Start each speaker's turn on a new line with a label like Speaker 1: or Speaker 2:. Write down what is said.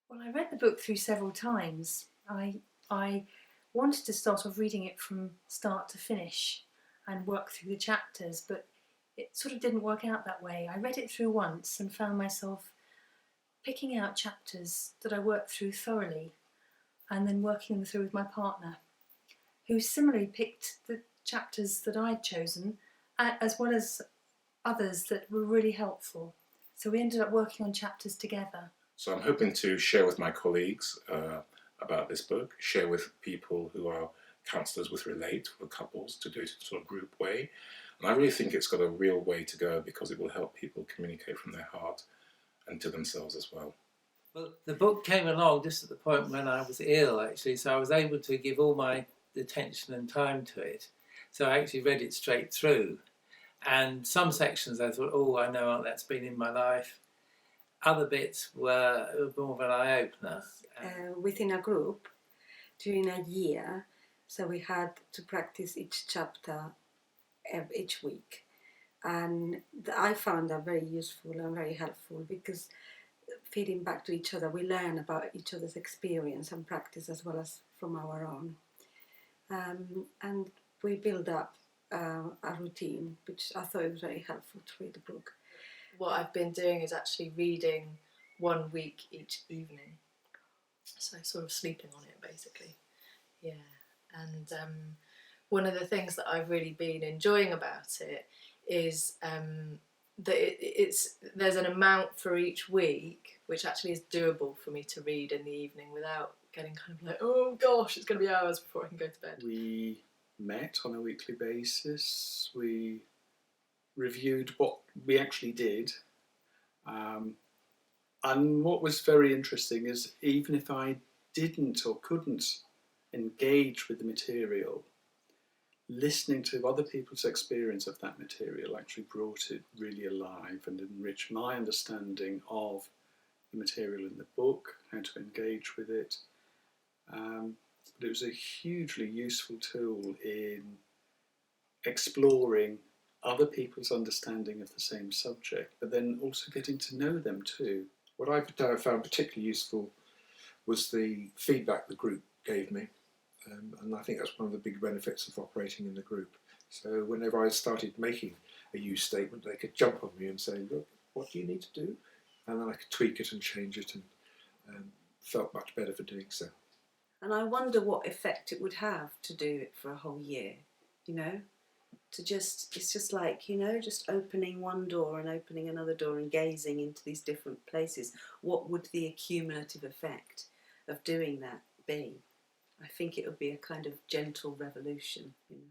Speaker 1: Well, I read the book through several times. I wanted to start off reading it from start to finish and work through the chapters, but it sort of didn't work out that way. I read it through once and found myself picking out chapters that I worked through thoroughly and then working them through with my partner, who similarly picked the chapters that I'd chosen, as well as others that were really helpful. So we ended up working on chapters together.
Speaker 2: So I'm hoping to share with my colleagues about this book, share with people who are counsellors with Relate, for couples, to do it in a sort of group way. And I really think it's got a real way to go because it will help people communicate from their heart and to themselves as well.
Speaker 3: Well, the book came along just at the point when I was ill, actually, so I was able to give all my attention and time to it. So I actually read it straight through. And some sections I thought, oh, I know that's been in my life. Other bits were more of an eye-opener.
Speaker 4: Within a group, during a year, so we had to practice each chapter each week. And I found that very useful and very helpful because feeding back to each other, we learn about each other's experience and practice as well as from our own. And we build up a routine, which I thought was very helpful to read the book.
Speaker 5: What I've been doing is actually reading 1 week each evening. So sort of sleeping on it, basically. Yeah. And one of the things that I've really been enjoying about it is that there's an amount for each week, which actually is doable for me to read in the evening without getting kind of like, oh gosh, it's going to be hours before I can go to bed.
Speaker 6: We met on a weekly basis. We reviewed what we actually did. And what was very interesting is even if I didn't or couldn't engage with the material, listening to other people's experience of that material actually brought it really alive and enriched my understanding of the material in the book, how to engage with it. But it was a hugely useful tool in exploring other people's understanding of the same subject, but then also getting to know them too.
Speaker 7: What I found particularly useful was the feedback the group gave me. And I think that's one of the big benefits of operating in the group. So whenever I started making a use statement, they could jump on me and say, look, what do you need to do? And then I could tweak it and change it and felt much better for doing so.
Speaker 4: And I wonder what effect it would have to do it for a whole year, you know? It's just like, you know, just opening one door and opening another door and gazing into these different places. What would the accumulative effect of doing that be? I think it would be a kind of gentle revolution, you know.